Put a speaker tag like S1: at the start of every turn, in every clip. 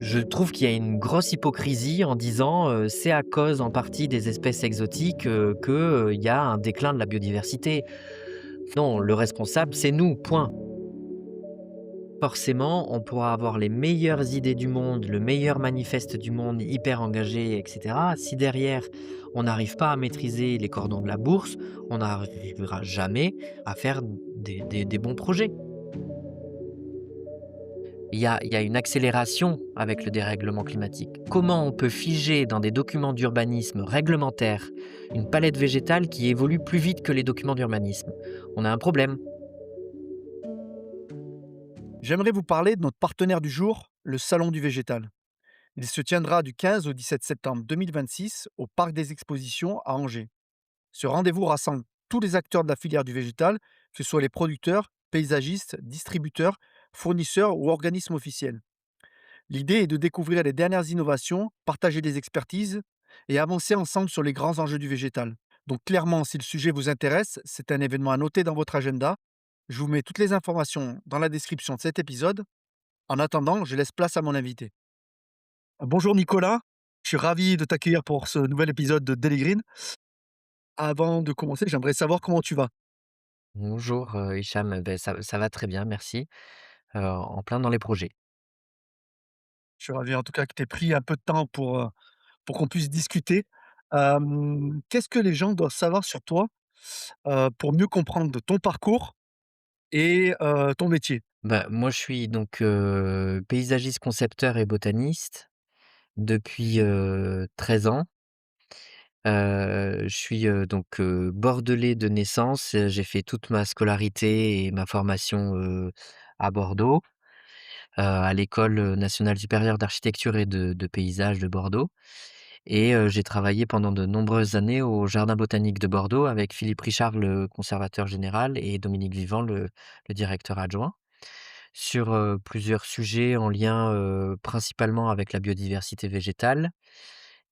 S1: Je trouve qu'il y a une grosse hypocrisie en disant, c'est à cause en partie des espèces exotiques, il y a un déclin de la biodiversité. Non, le responsable, c'est nous, point. Forcément, on pourra avoir les meilleures idées du monde, le meilleur manifeste du monde, hyper engagé et cetera. Si derrière, on n'arrive pas à maîtriser les cordons de la bourse, on n'arrivera jamais à faire des bons projets. Il y a une accélération avec le dérèglement climatique. Comment on peut figer dans des documents d'urbanisme réglementaires une palette végétale qui évolue plus vite que les documents d'urbanisme? On a un problème.
S2: J'aimerais vous parler de notre partenaire du jour, le Salon du Végétal. Il se tiendra du 15 au 17 septembre 2026 au Parc des Expositions à Angers. Ce rendez-vous rassemble tous les acteurs de la filière du végétal, que ce soit les producteurs, paysagistes, distributeurs, fournisseurs ou organismes officiels. L'idée est de découvrir les dernières innovations, partager des expertises et avancer ensemble sur les grands enjeux du végétal. Donc clairement, si le sujet vous intéresse, c'est un événement à noter dans votre agenda. Je vous mets toutes les informations dans la description de cet épisode. En attendant, je laisse place à mon invité. Bonjour Nicolas, je suis ravi de t'accueillir pour ce nouvel épisode de Daily Green. Avant de commencer, j'aimerais savoir comment tu vas.
S1: Bonjour, Hicham, ça va très bien, merci, en plein dans les projets.
S2: Je suis ravi en tout cas que tu aies pris un peu de temps pour qu'on puisse discuter. Qu'est-ce que les gens doivent savoir sur toi, pour mieux comprendre ton parcours et ton métier?
S1: Bah, moi, je suis donc, paysagiste concepteur et botaniste depuis, 13 ans. Je suis, bordelais de naissance, j'ai fait toute ma scolarité et ma formation, à Bordeaux, à l'École nationale supérieure d'architecture et de paysage de Bordeaux et j'ai travaillé pendant de nombreuses années au jardin botanique de Bordeaux avec Philippe Richard, le conservateur général et Dominique Vivant, le directeur adjoint, sur, plusieurs sujets en lien, principalement avec la biodiversité végétale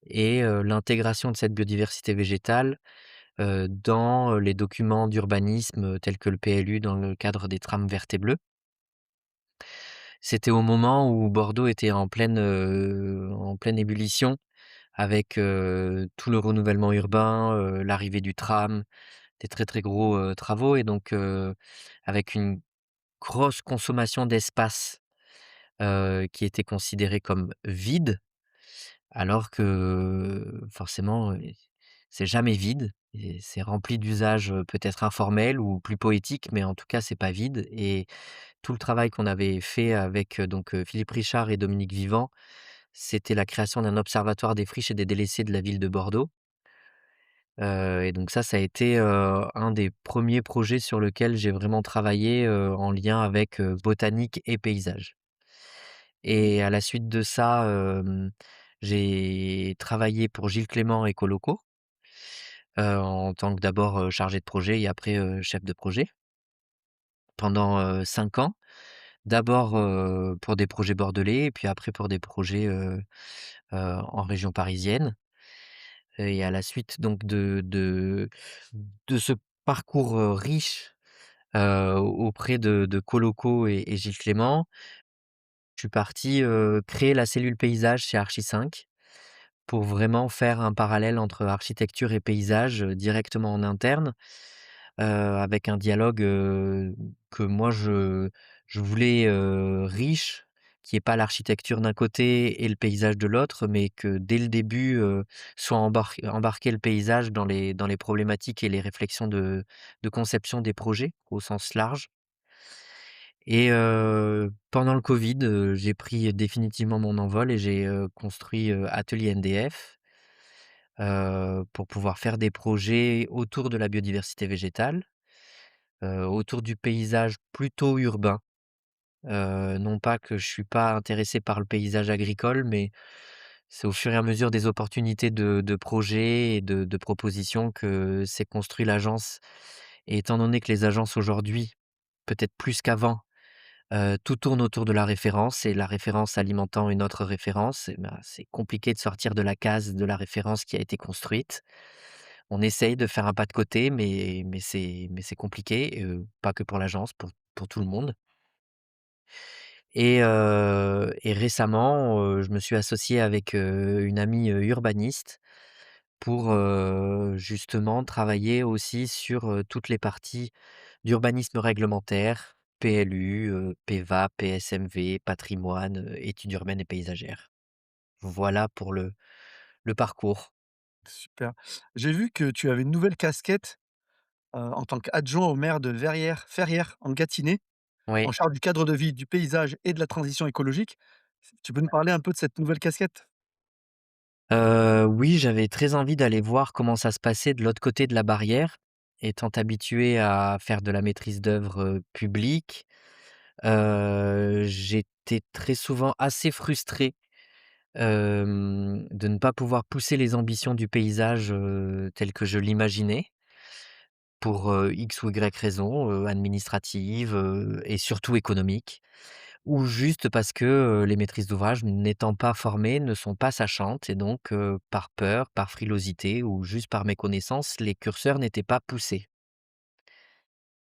S1: et l'intégration de cette biodiversité végétale dans, les documents d'urbanisme, tels que le PLU dans le cadre des trames vertes et bleues. C'était au moment où Bordeaux était en pleine ébullition avec, tout le renouvellement urbain, l'arrivée du tram, des très, très gros, travaux et donc avec une grosse consommation d'espace, qui était considérée comme vide. Alors que, forcément, c'est jamais vide et c'est rempli d'usages, peut-être informels ou plus poétiques, mais en tout cas, c'est pas vide et tout le travail qu'on avait fait avec, Philippe Richard et Dominique Vivant, c'était la création d'un observatoire des friches et des délaissés de la ville de Bordeaux, et donc ça a été, un des premiers projets sur lequel j'ai vraiment travaillé, en lien avec, botanique et paysage. Et à la suite de ça, j'ai travaillé pour Gilles Clément Écolocaux, en tant que d'abord, chargé de projet et après, chef de projet pendant, 5 ans. D'abord, pour des projets bordelais et puis après pour des projets, en région parisienne et à la suite donc de ce parcours, riche, auprès de Coloco et Gilles Clément, je suis parti, créer la cellule paysage chez Archi5. Pour vraiment faire un parallèle entre architecture et paysage, directement en interne, avec un dialogue, que moi je voulais, riche, qui est pas l'architecture d'un côté et le paysage de l'autre, mais que dès le début, soit embarqué le paysage dans les problématiques et les réflexions de conception des projets au sens large et pendant le covid, j'ai pris définitivement mon envol et j'ai, construit, Atelier NDF. Pour pouvoir faire des projets autour de la biodiversité végétale, autour du paysage plutôt urbain. Non pas que je suis pas intéressé par le paysage agricole, mais c'est au fur et à mesure des opportunités de projets et de propositions que s'est construit l'agence et étant donné que les agences aujourd'hui, peut-être plus qu'avant, tout tourne autour de la référence et la référence alimentant une autre référence et ben, c'est compliqué de sortir de la case de la référence qui a été construite. On essaye de faire un pas de côté, mais c'est compliqué, pas que pour l'agence, pour tout le monde et récemment, je me suis associé avec, une amie, urbaniste pour, justement travailler aussi sur, toutes les parties d'urbanisme réglementaire, PLU, PEVA, PSMV, patrimoine, études urbaines et paysagères. Voilà pour le parcours.
S2: Super. J'ai vu que tu avais une nouvelle casquette, en tant qu'adjoint au maire de Ferrières en Gâtinais, en
S1: Oui.
S2: charge du cadre de vie, du paysage et de la transition écologique. Tu peux nous parler un peu de cette nouvelle casquette?
S1: Oui, j'avais très envie d'aller voir comment ça se passait de l'autre côté de la barrière. Étant habitué à faire de la maîtrise d'œuvre, publique, j'étais très souvent assez frustré, de ne pas pouvoir pousser les ambitions du paysage, tel que je l'imaginais pour, X ou Y raison, administrative, et surtout économique. Ou juste parce que, les maîtrises d'ouvrage n'étant pas formées, ne sont pas sachantes et donc, par peur, par frilosité ou juste par méconnaissance, les curseurs n'étaient pas poussés.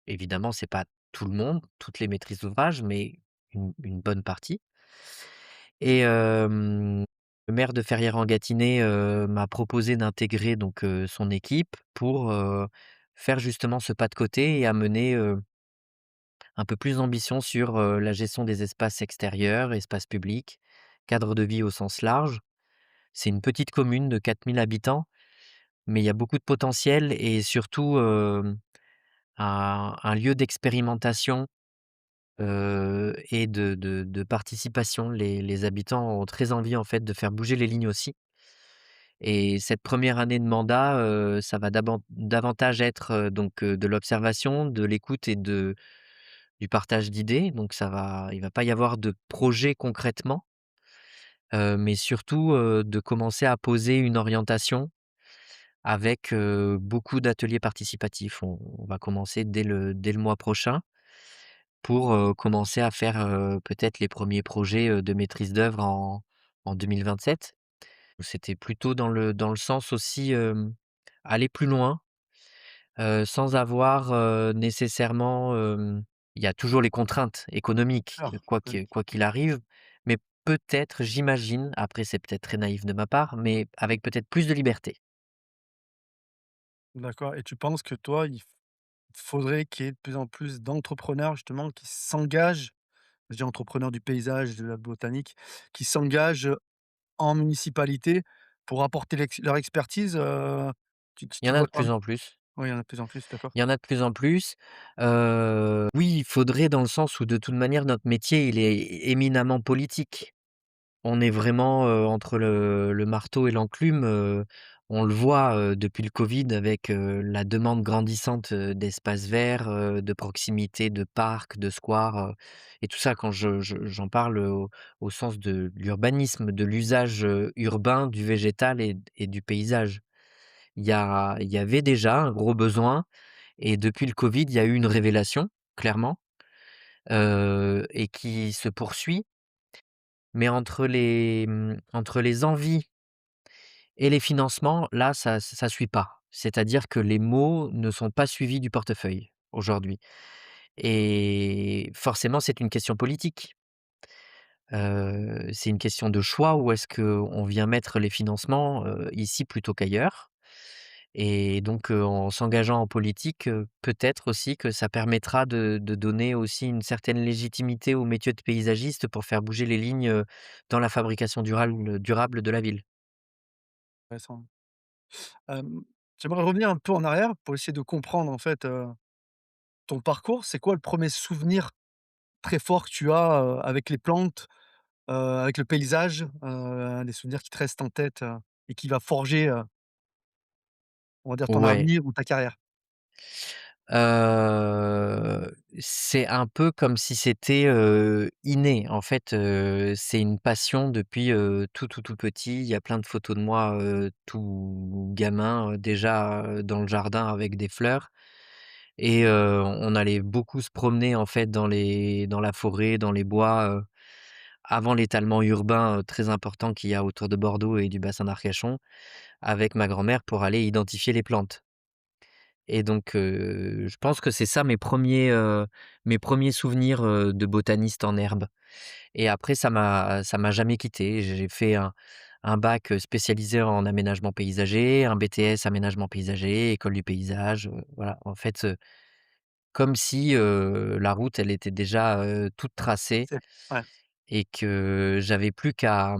S1: Évidemment, c'est pas tout le monde, toutes les maîtrises d'ouvrage, mais une bonne partie. Et le maire de Ferrières-en-Gâtinais, m'a proposé d'intégrer donc, son équipe pour, faire justement ce pas de côté et amener, un peu plus d'ambition sur, la gestion des espaces extérieurs, espaces publics, cadre de vie au sens large. C'est une petite commune de 4 000 habitants, mais il y a beaucoup de potentiel et surtout, un lieu d'expérimentation, et de participation. Les habitants ont très envie, en fait, de faire bouger les lignes aussi et cette première année de mandat, ça va davantage être, donc, de l'observation, de l'écoute et du partage d'idées. Donc il va pas y avoir de projet concrètement, mais surtout, de commencer à poser une orientation avec, beaucoup d'ateliers participatifs. On va commencer dès le mois prochain pour, commencer à faire, peut-être les premiers projets, de maîtrise d'œuvre en 2027. C'était plutôt dans le sens aussi, aller plus loin, sans avoir, nécessairement, il y a toujours les contraintes économiques,
S2: Alors,
S1: quoi qu'il arrive, mais peut-être, j'imagine, après c'est peut-être très naïf de ma part, mais avec peut-être plus de liberté.
S2: d'accord, et tu penses que toi, il faudrait qu'il y ait de plus en plus d'entrepreneurs justement qui s'engagent, je dis entrepreneurs du paysage, de la botanique, qui s'engagent en municipalité pour apporter leur expertise,
S1: Il y
S2: tu
S1: en a
S2: vois
S1: de
S2: quoi?
S1: plus en plus.
S2: Oui, il y en a de plus en plus, d'accord.
S1: Il y en a de plus en plus. Oui, il faudrait dans le sens où de toute manière notre métier, il est éminemment politique. On est vraiment, entre le marteau et l'enclume, on le voit, depuis le covid avec, la demande grandissante, d'espaces verts, de proximité, de parcs, de squares, et tout ça quand j'en parle, au sens de l'urbanisme, de l'usage, urbain du végétal et du paysage. Il y avait déjà un gros besoin et depuis le covid, il y a eu une révélation, clairement, et qui se poursuit. Mais entre les envies et les financements, là, ça suit pas. C'est-à-dire que les mots ne sont pas suivis du portefeuille, aujourd'hui et forcément, c'est une question politique. C'est une question de choix. Où est-ce qu'on vient mettre les financements, ici plutôt qu'ailleurs? Et donc, en s'engageant en politique, peut-être aussi que ça permettra de donner aussi une certaine légitimité au métier de paysagiste pour faire bouger les lignes, dans la fabrication durable de la ville.
S2: Intéressant. Hem, J'aimerais revenir un peu en arrière pour essayer de comprendre en fait, ton parcours. C'est quoi le premier souvenir très fort que tu as, avec les plantes, avec le paysage? Des souvenirs qui te restent en tête, et qui va forger, on va dire ton
S1: Ouais,
S2: avenir ou ta carrière?
S1: c'est un peu comme si c'était, inné. En fait, c'est une passion depuis, tout petit. Il y a plein de photos de moi, tout gamin, déjà, dans le jardin avec des fleurs et on allait beaucoup se promener, en fait, dans la forêt, dans les bois, avant l'étalement urbain, très important qu'il y a autour de Bordeaux et du bassin d'Arcachon, avec ma grand-mère pour aller identifier les plantes. et donc je pense que c'est ça mes premiers souvenirs, de botaniste en herbe. Et après ça m'a jamais quitté. J'ai fait un bac, spécialisé en aménagement paysager, un BTS aménagement paysager, école du paysage, voilà. En fait, comme si, la route elle était déjà, toute tracée
S2: C'est ouais.
S1: et que j'avais plus qu'à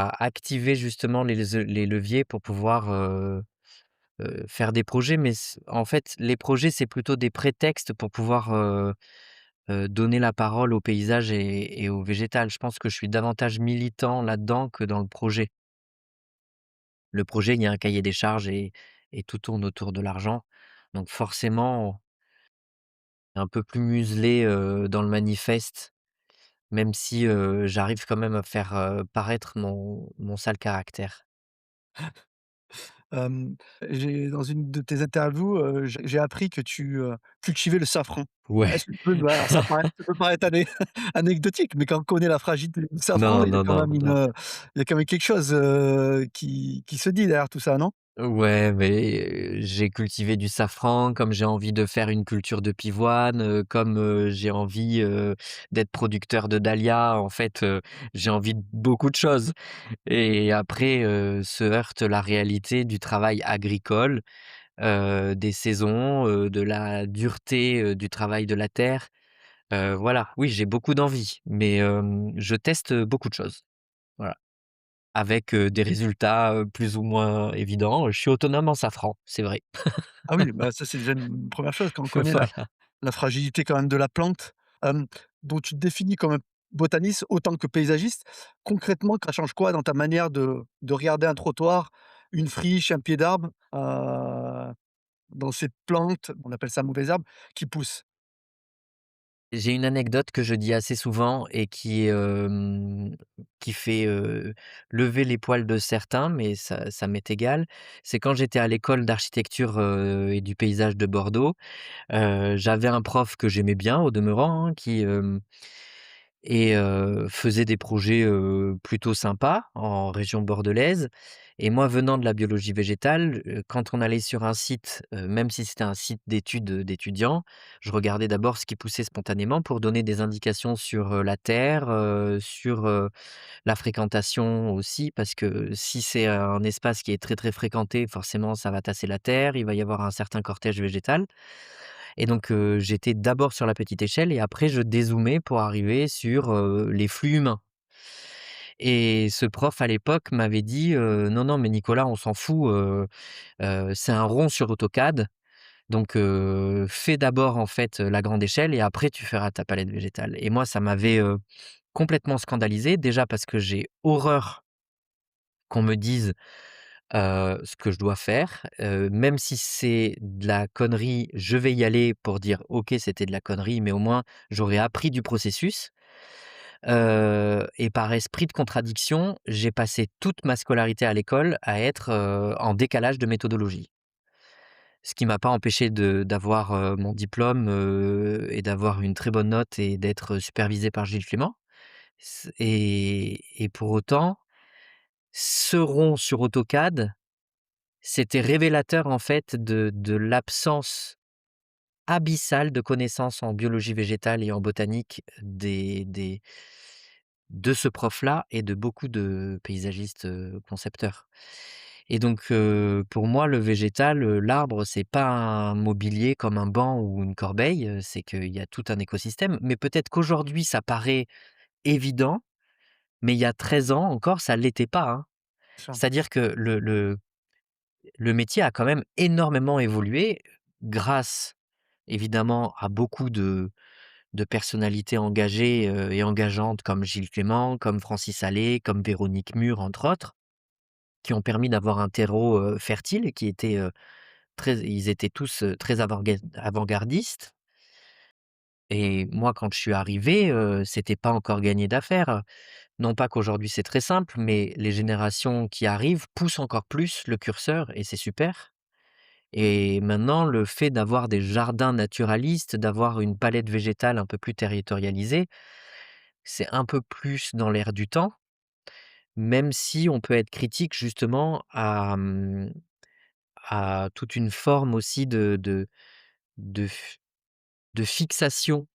S1: activer justement les leviers pour pouvoir, faire des projets. Mais en fait, les projets, c'est plutôt des prétextes pour pouvoir, donner la parole au paysage et au végétal. Je pense que je suis davantage militant là-dedans que dans le projet. Le projet, il y a un cahier des charges et tout tourne autour de l'argent. Donc forcément, un peu plus muselé, dans le manifeste, même si, j'arrive quand même à faire, paraître mon sale caractère.
S2: J'ai dans une de tes interviews, j'ai appris que tu, cultivais le safran.
S1: Ouais,
S2: Est-ce que tu peux alors ça peut paraître anecdotique, mais quand on connaît la fragilité du safran,
S1: non, non, non, non.
S2: il y a quand même quelque chose, qui se dit derrière tout ça, non?
S1: Ouais, mais j'ai cultivé du safran, comme j'ai envie de faire une culture de pivoine, comme, j'ai envie, d'être producteur de dahlias. En fait, j'ai envie de beaucoup de choses et après, se heurte la réalité du travail agricole, des saisons, de la dureté, du travail de la terre. Voilà, oui, j'ai beaucoup d'envie, mais je teste beaucoup de choses. Voilà. Avec, des résultats, plus ou moins évidents. Je suis autonome en safran, c'est vrai.
S2: Ah oui, bah, ça, c'est déjà une 1re chose quand on connaît
S1: Voilà.
S2: la fragilité quand même de la plante, hem, donc tu te définis comme un botaniste autant que paysagiste. Concrètement, ça change quoi dans ta manière de regarder un trottoir, une friche, un pied d'arbre, dans ces plantes, on appelle ça mauvaises herbes, qui poussent?
S1: J'ai une anecdote que je dis assez souvent et qui fait, lever les poils de certains, mais ça m'est égal. C'est quand j'étais à l'école d'architecture, et du paysage de Bordeaux, j'avais un prof que j'aimais bien au demeurant, hein, faisait des projets, plutôt sympas en région bordelaise. Et moi venant de la biologie végétale, quand on allait sur un site, même si c'était un site d'études, d'étudiants, je regardais d'abord ce qui poussait spontanément pour donner des indications sur, la terre, sur, la fréquentation aussi. Parce que si c'est un espace qui est très, très fréquenté, forcément ça va tasser la terre, il va y avoir un certain cortège végétal. Et donc, j'étais d'abord sur la petite échelle et après je dézoomais pour arriver sur, les flux humains. Et ce prof à l'époque m'avait dit: «Non, non, mais Nicolas, on s'en fout, c'est un rond sur AutoCAD, donc fais d'abord en fait, la grande échelle et après tu feras ta palette végétale». Et moi ça m'avait, complètement scandalisé. Déjà parce que j'ai horreur qu'on me dise, ce que je dois faire, même si c'est de la connerie, je vais y aller pour dire: «OK, c'était de la connerie», mais au moins j'aurais appris du processus. Et par esprit de contradiction, j'ai passé toute ma scolarité à l'école à être, en décalage de méthodologie. Ce qui m'a pas empêché d'avoir, mon diplôme, et d'avoir une très bonne note et d'être supervisé par Gilles Clément. Et pour autant, ce rond sur AutoCAD, c'était révélateur en fait de l'absence abyssale de connaissances en biologie végétale et en botanique de ce prof-là et de beaucoup de paysagistes, concepteurs. Et donc pour moi le végétal, l'arbre, c'est pas un mobilier comme un banc ou une corbeille, c'est qu'il y a tout un écosystème. Mais peut-être qu'aujourd'hui ça paraît évident, mais il y a 13 ans encore ça l'était pas, hein.
S2: Ça.
S1: C'est-à-dire que le métier a quand même énormément évolué grâce évidemment à beaucoup de personnalités engagées, et engageantes comme Gilles Clément, comme Francis Allais, comme Véronique Mur entre autres, qui ont permis d'avoir un terreau, fertile et qui était, très ils étaient tous, très avant-gardistes. Et moi quand je suis arrivé, c'était pas encore gagné d'affaires. Non pas qu'aujourd'hui c'est très simple, mais les générations qui arrivent poussent encore plus le curseur et c'est super. Et maintenant, le fait d'avoir des jardins naturalistes, d'avoir une palette végétale un peu plus territorialisée, c'est un peu plus dans l'air du temps, même si on peut être critique justement a toute une forme aussi de f de fixation.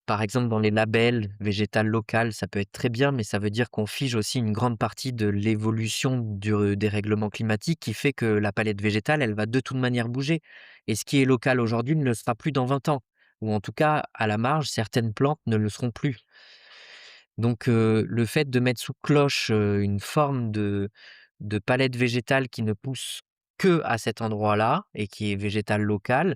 S1: Par exemple, dans les labels végétal local, ça peut être très bien, mais ça veut dire qu'on fige aussi une grande partie de l'évolution du dérèglement climatique qui fait que la palette végétale, elle va de toute manière bouger et ce qui est local aujourd'hui ne le sera plus dans 20 ans ou en tout cas, à la marge, certaines plantes ne le seront plus. Donc le fait de mettre sous cloche, une forme de palette végétale qui ne pousse que à cet endroit-là et qui est végétal local,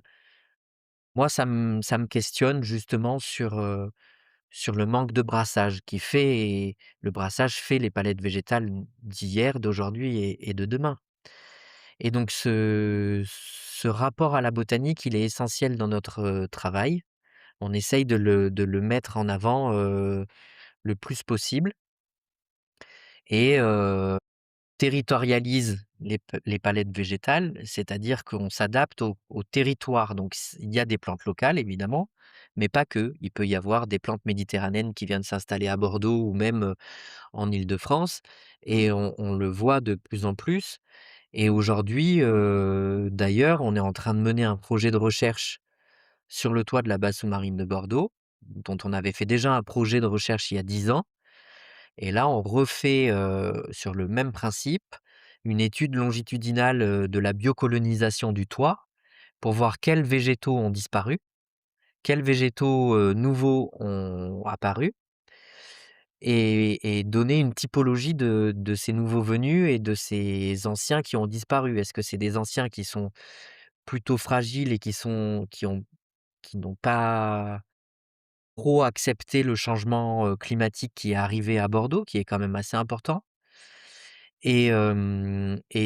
S1: moi ça me questionne justement sur le manque de brassage qui fait le brassage fait les palettes végétales d'hier, d'aujourd'hui et de demain. Et donc ce rapport à la botanique, il est essentiel dans notre, travail. On essaye de le mettre en avant, le plus possible et territorialise les palettes végétales, c'est-à-dire qu'on s'adapte au territoire. Donc il y a des plantes locales évidemment, mais pas que. Il peut y avoir des plantes méditerranéennes qui viennent s'installer à Bordeaux ou même, en Île-de-France et on le voit de plus en plus et aujourd'hui, d'ailleurs, on est en train de mener un projet de recherche sur le toit de la base sous-marine de Bordeaux, dont on avait fait déjà un projet de recherche il y a 10 ans et là, on refait, sur le même principe, une étude longitudinale, de la biocolonisation du toit pour voir quels végétaux ont disparu, quels végétaux, nouveaux ont apparu et donner une typologie de ces nouveaux venus et de ces anciens qui ont disparu. Est-ce que c'est des anciens qui sont plutôt fragiles et qui n'ont pas trop accepté le changement, climatique qui est arrivé à Bordeaux, qui est quand même assez important? Et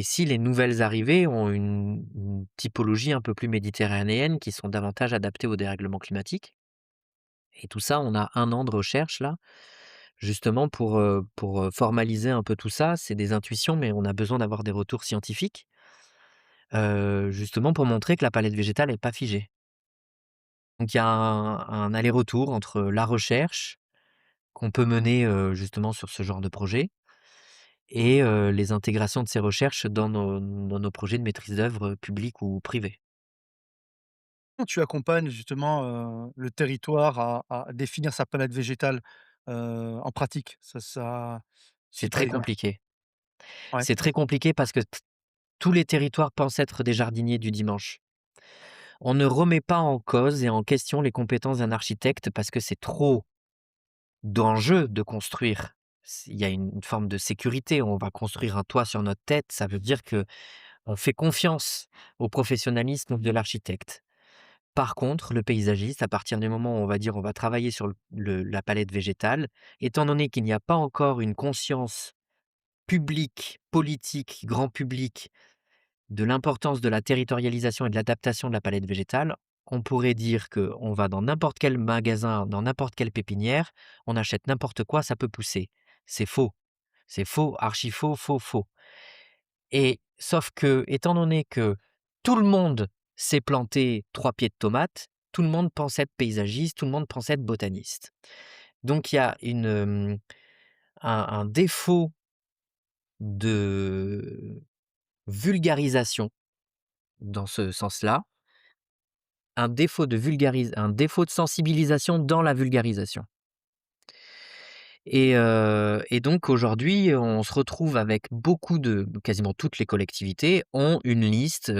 S1: si les nouvelles arrivées ont une typologie un peu plus méditerranéenne, qui sont davantage adaptées au dérèglement climatique et tout ça, on a 1 an de recherche là, justement pour formaliser un peu tout ça. C'est des intuitions, mais on a besoin d'avoir des retours scientifiques, justement pour montrer que la palette végétale est pas figée. Donc il y a un aller-retour entre la recherche qu'on peut mener, justement sur ce genre de projet et les intégrations de ces recherches dans nos projets de maîtrise d'œuvre, publics ou privés.
S2: Comment tu accompagnes justement, le territoire à définir sa palette végétale, en pratique?
S1: C'est
S2: C'est pas
S1: très
S2: évident.
S1: compliqué.
S2: Ouais.
S1: C'est très compliqué parce que tous les territoires pensent être des jardiniers du dimanche. On ne remet pas en cause et en question les compétences d'un architecte parce que c'est trop d'enjeux de construire. Il y a une forme de sécurité. On va construire un toit sur notre tête. Ça veut dire que on fait confiance au professionnalisme de l'architecte. Par contre, le paysagiste, à partir du moment où on va dire on va travailler sur la palette végétale, étant donné qu'il n'y a pas encore une conscience publique, politique, grand public, de l'importance de la territorialisation et de l'adaptation de la palette végétale, on pourrait dire qu'on va dans n'importe quel magasin, dans n'importe quelle pépinière, on achète n'importe quoi, ça peut pousser. C'est faux. C'est faux, archi faux, faux, faux. Et sauf que, étant donné que tout le monde sait planter 3 pieds de tomates, tout le monde pense être paysagiste, tout le monde pense être botaniste. Donc il y a un défaut de vulgarisation dans ce sens-là, un défaut de sensibilisation dans la vulgarisation. Et donc aujourd'hui, on se retrouve avec beaucoup de quasiment toutes les collectivités ont une liste,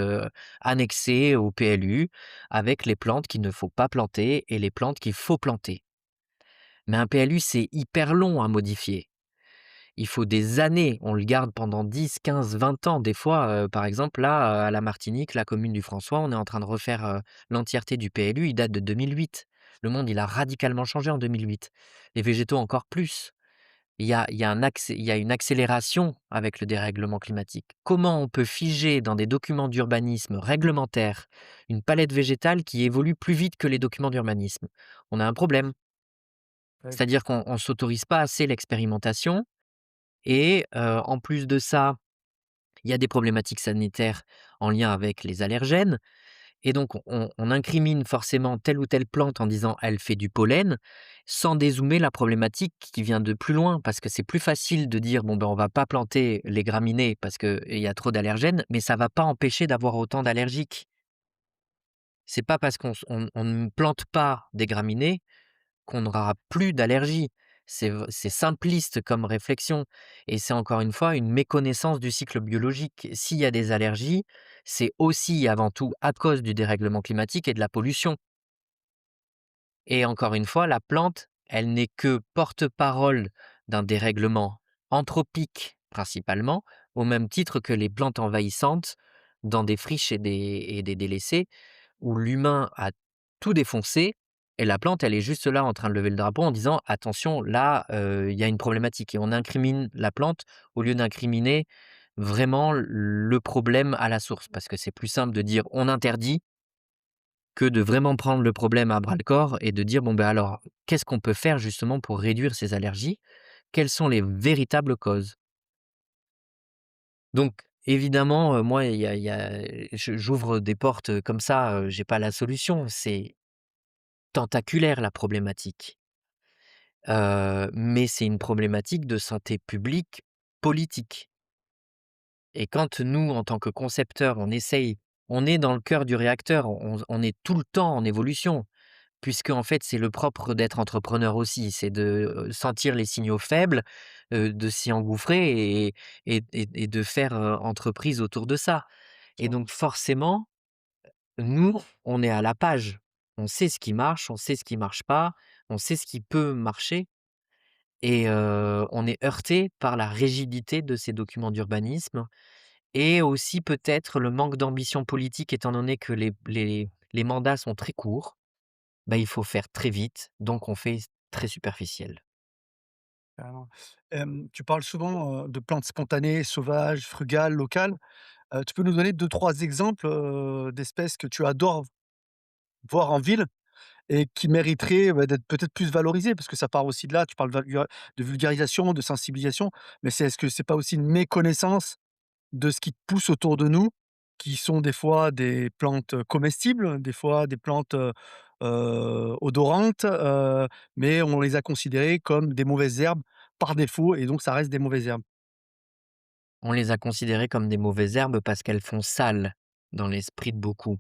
S1: annexée au PLU avec les plantes qu'il ne faut pas planter et les plantes qu'il faut planter. Mais un PLU, c'est hyper long à modifier. Il faut des années, on le garde pendant 10, 15, 20 ans. Des fois, par exemple, là, à la Martinique, la commune du François, on est en train de refaire, l'entièreté du PLU, il date de 2008. Le monde, il a radicalement changé en 2008. Les végétaux encore plus. Il y a une accélération avec le dérèglement climatique. Comment on peut figer dans des documents d'urbanisme réglementaires une palette végétale qui évolue plus vite que les documents d'urbanisme? On a un problème.
S2: Ouais.
S1: C'est-à-dire qu'on ne s'autorise pas assez l'expérimentation et en plus de ça, il y a des problématiques sanitaires en lien avec les allergènes et donc on incrimine forcément telle ou telle plante en disant: «Elle fait du pollen», sans dézoomer la problématique qui vient de plus loin. Parce que c'est plus facile de dire: «Bon, ben, on va pas planter les graminées parce qu'il y a trop d'allergènes», mais ça va pas empêcher d'avoir autant d'allergiques. C'est pas parce qu'on ne plante pas des graminées qu'on n'aura plus d'allergies. C'est simpliste comme réflexion et c'est encore une fois une méconnaissance du cycle biologique. S'il y a des allergies, c'est aussi avant tout à cause du dérèglement climatique et de la pollution, et encore une fois, la plante, elle n'est que porte-parole d'un dérèglement anthropique principalement, au même titre que les plantes envahissantes dans des friches et des délaissés où l'humain a tout défoncé et la plante, elle est juste là en train de lever le drapeau en disant: «Attention, là, il y a une problématique», et on incrimine la plante au lieu d'incriminer vraiment le problème à la source. Parce que c'est plus simple de dire: «On interdit», que de vraiment prendre le problème à bras-le-corps et de dire: «Bon, ben, alors, qu'est-ce qu'on peut faire justement pour réduire ces allergies? Quelles sont les véritables causes?» Donc évidemment, moi, il y a j'ouvre des portes, comme ça, j'ai pas la solution. C'est tentaculaire la problématique, mais c'est une problématique de santé publique politique, et quand nous, en tant que concepteurs, on est dans le cœur du réacteur, on est tout le temps en évolution. Puisque en fait, c'est le propre d'être entrepreneur aussi, c'est de, sentir les signaux faibles, de s'y engouffrer et de faire, entreprise autour de ça, et
S2: Sûr.
S1: donc forcément, nous, on est à la page. On sait ce qui marche, on sait ce qui marche pas, on sait ce qui peut marcher, et on est heurté par la rigidité de ces documents d'urbanisme et aussi peut-être le manque d'ambition politique étant donné que les mandats sont très courts. Bah, il faut faire très vite, donc on fait très superficiel.
S2: Carrément. Tu parles souvent, de plantes spontanées, sauvages, frugales, locales. Tu peux nous donner deux trois exemples, d'espèces que tu adores voir en ville et qui mériteraient, bah, d'être peut-être plus valorisées? Parce que ça part aussi de là, tu parles de vulgarisation, de sensibilisation, mais est-ce que c'est pas aussi une méconnaissance de ce qui pousse autour de nous, qui sont des fois des plantes, comestibles, des fois des plantes, odorantes, mais on les a considérées comme des mauvaises herbes par défaut et donc ça reste des mauvaises herbes.
S1: On les a considérées comme des mauvaises herbes parce qu'elles font sale dans l'esprit de beaucoup.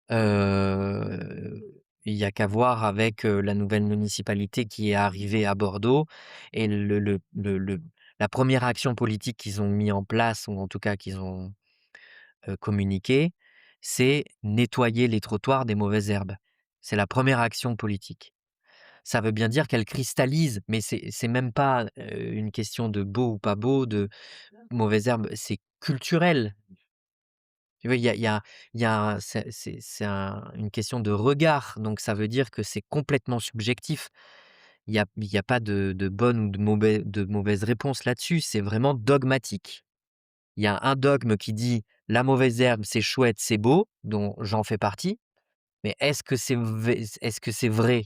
S1: Il y a qu'à voir avec, la nouvelle municipalité qui est arrivée à Bordeaux, et le la première action politique qu'ils ont mis en place, ou en tout cas qu'ils ont, communiquée, c'est nettoyer les trottoirs des mauvaises herbes. C'est la première action politique. Ça veut bien dire qu'elle cristallise, mais c'est même pas, une question de beau ou pas beau, de mauvaise herbe, c'est culturel. Tu vois? Il y a c'est une question de regard, donc ça veut dire que c'est complètement subjectif. Il y a pas de bonne ou de mauvaise réponse là-dessus, c'est vraiment dogmatique. Il y a un dogme qui dit: «La mauvaise herbe, c'est chouette, c'est beau», dont j'en fais partie, mais est-ce que c'est vrai?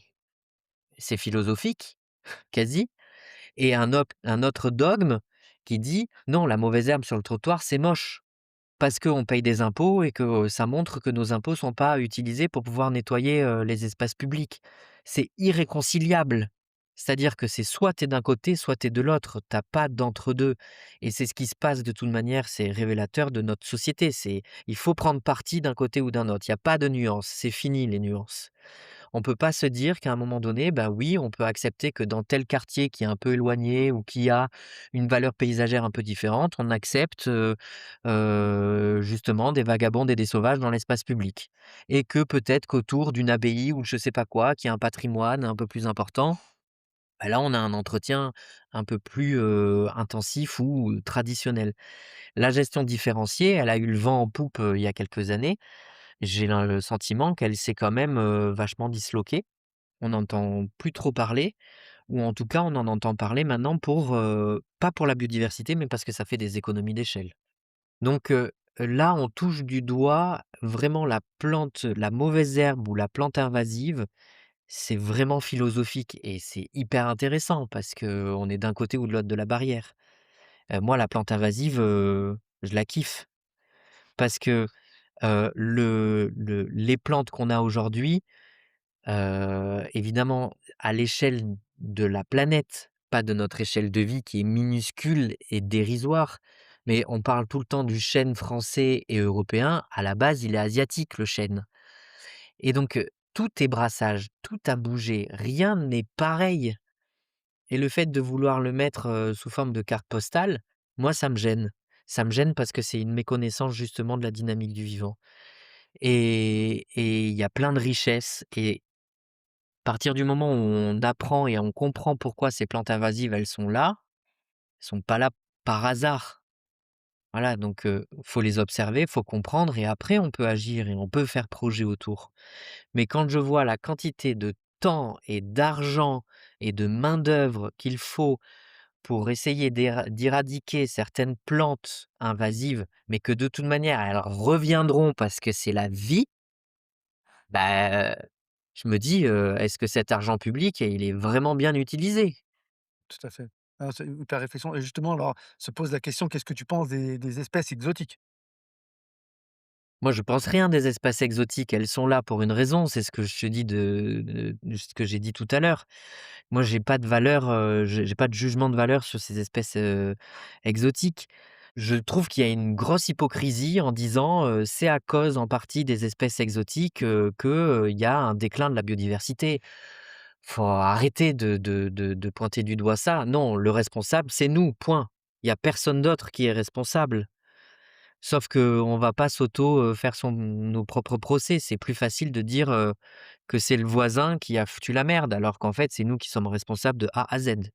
S1: C'est philosophique, quasi. Et un autre dogme qui dit: «Non, la mauvaise herbe sur le trottoir, c'est moche, parce qu'on paye des impôts et que, ça montre que nos impôts sont pas utilisés pour pouvoir nettoyer, les espaces publics». C'est irréconciliable. C'est-à-dire que c'est soit tu es d'un côté, soit tu es de l'autre. Tu as pas d'entre-deux, et c'est ce qui se passe de toute manière, c'est révélateur de notre société. Il faut prendre parti d'un côté ou d'un autre. Il y a pas de nuances, c'est fini les nuances. On peut pas se dire qu'à un moment donné, bah, oui, on peut accepter que dans tel quartier qui est un peu éloigné ou qui a une valeur paysagère un peu différente, on accepte, justement des vagabondes et des sauvages dans l'espace public, et que peut-être qu'autour d'une abbaye ou je sais pas quoi, qui a un patrimoine un peu plus important, bah, là, on a un entretien un peu plus, intensif ou traditionnel. La gestion différenciée, elle a eu le vent en poupe, il y a quelques années. J'ai le sentiment qu'elle s'est quand même, vachement disloquée. On n'entend plus trop parler, ou en tout cas, on en entend parler maintenant pour, pas pour la biodiversité, mais parce que ça fait des économies d'échelle. Donc, là, on touche du doigt vraiment la mauvaise herbe ou la plante invasive. C'est vraiment philosophique et c'est hyper intéressant parce qu'on est d'un côté ou de l'autre de la barrière. Moi, la plante invasive, je la kiffe parce que, Les plantes qu'on a aujourd'hui, évidemment à l'échelle de la planète, pas de notre échelle de vie qui est minuscule et dérisoire, mais on parle tout le temps du chêne français et européen. À la base, il est asiatique, le chêne, et donc tout est brassage, tout a bougé, rien n'est pareil, et le fait de vouloir le mettre, sous forme de carte postale, moi ça me gêne. Ça me gêne parce que c'est une méconnaissance justement de la dynamique du vivant, et il y a plein de richesses, et à partir du moment où on apprend et on comprend pourquoi ces plantes invasives, elles sont là, elles sont pas là par hasard. Voilà, donc faut les observer, faut comprendre, et après on peut agir et on peut faire projet autour. Mais quand je vois la quantité de temps et d'argent et de main-d'œuvre qu'il faut pour essayer d'éradiquer certaines plantes invasives, mais que de toute manière elles reviendront parce que c'est la vie, bah, je me dis: «Est-ce que cet argent public, il est vraiment bien utilisé?»
S2: Tout à fait. Ah, c'est ta réflexion et justement alors se pose la question, qu'est-ce que tu penses des espèces exotiques?
S1: Moi, je pense rien des espèces exotiques, elles sont là pour une raison, c'est ce que je te dis de ce que j'ai dit tout à l'heure. Moi, j'ai pas de valeur, j'ai pas de jugement de valeur sur ces espèces, exotiques. Je trouve qu'il y a une grosse hypocrisie en disant, c'est à cause en partie des espèces exotiques, que, il y a un déclin de la biodiversité. Faut arrêter de pointer du doigt ça. Non, le responsable, c'est nous, point. Il y a personne d'autre qui est responsable. Sauf qu'on va pas faire nos propres procès. C'est plus facile de dire, que c'est le voisin qui a foutu la merde, alors qu'en fait, c'est nous qui sommes responsables de A à Z.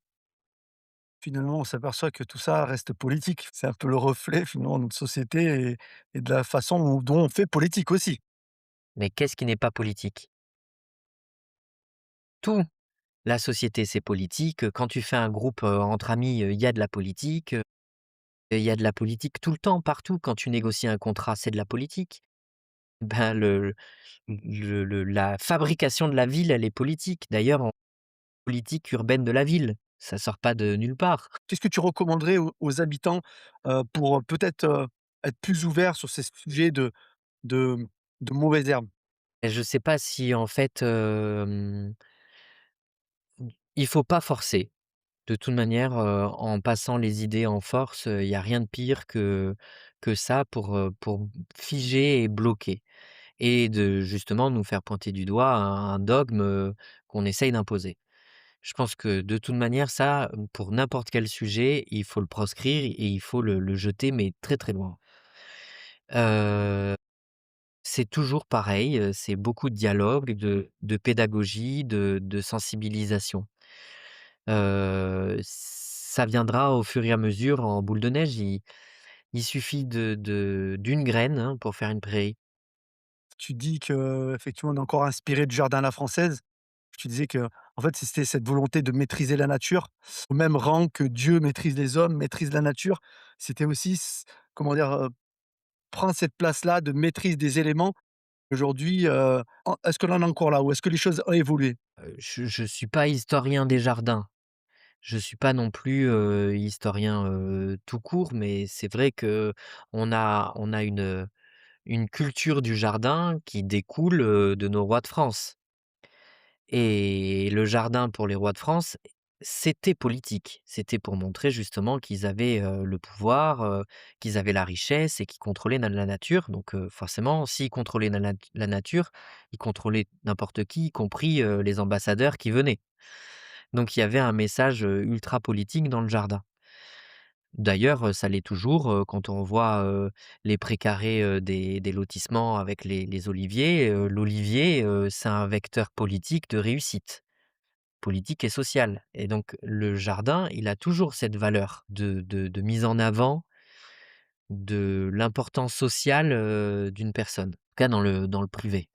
S2: Finalement, on s'aperçoit que tout ça reste politique. C'est un peu le reflet finalement de notre société et de la façon dont on fait politique aussi.
S1: Mais qu'est-ce qui n'est pas politique? Tout. La société, c'est politique. Quand tu fais un groupe, entre amis, il y a de la politique, il y a de la politique tout le temps, partout. Quand tu négocies un contrat, c'est de la politique. Ben, la fabrication de la ville, elle est politique. D'ailleurs, en politique urbaine de la ville, ça sort pas de nulle part.
S2: Qu'est-ce que tu recommanderais aux habitants, pour, peut-être, être plus ouverts sur ces sujets de de mauvaises herbes?
S1: Et je sais pas si en fait, il faut pas forcer. De toute manière, en passant les idées en force, il y a rien de pire que ça pour figer et bloquer, et de justement nous faire pointer du doigt un dogme, qu'on essaye d'imposer. Je pense que de toute manière ça, pour n'importe quel sujet, il faut le proscrire et il faut le jeter, mais très, très loin. Heu, c'est toujours pareil, c'est beaucoup de dialogue, de pédagogie, de sensibilisation. Ça viendra au fur et à mesure en boule de neige. Il suffit d'une graine, hein, pour faire une prairie.
S2: Tu dis qu'effectivement on est encore inspiré du jardin à la française. Tu disais que en fait, c'était cette volonté de maîtriser la nature, au même rang que Dieu maîtrise les hommes, maîtrise la nature. C'était aussi comment dire? Prendre cette place-là de maîtrise des éléments. Aujourd'hui, est-ce que l'on en est encore là ou est-ce que les choses ont évolué?
S1: Je suis pas historien des jardins. Je suis pas non plus, historien, tout court, mais c'est vrai qu'on a une culture du jardin qui découle, de nos rois de France. Et le jardin pour les rois de France, c'était politique. C'était pour montrer justement qu'ils avaient, le pouvoir, qu'ils avaient la richesse et qu'ils contrôlaient la nature. Donc forcément, s'ils contrôlaient la nature, ils contrôlaient n'importe qui, y compris, les ambassadeurs qui venaient. Donc il y avait un message, ultra politique dans le jardin. D'ailleurs, ça l'est toujours, quand on voit, les prés-carrés, des lotissements avec les oliviers. L'olivier, c'est un vecteur politique de réussite. Politique et sociale, et donc le jardin, il a toujours cette valeur de mise en avant de l'importance sociale, d'une personne, en tout cas dans le privé.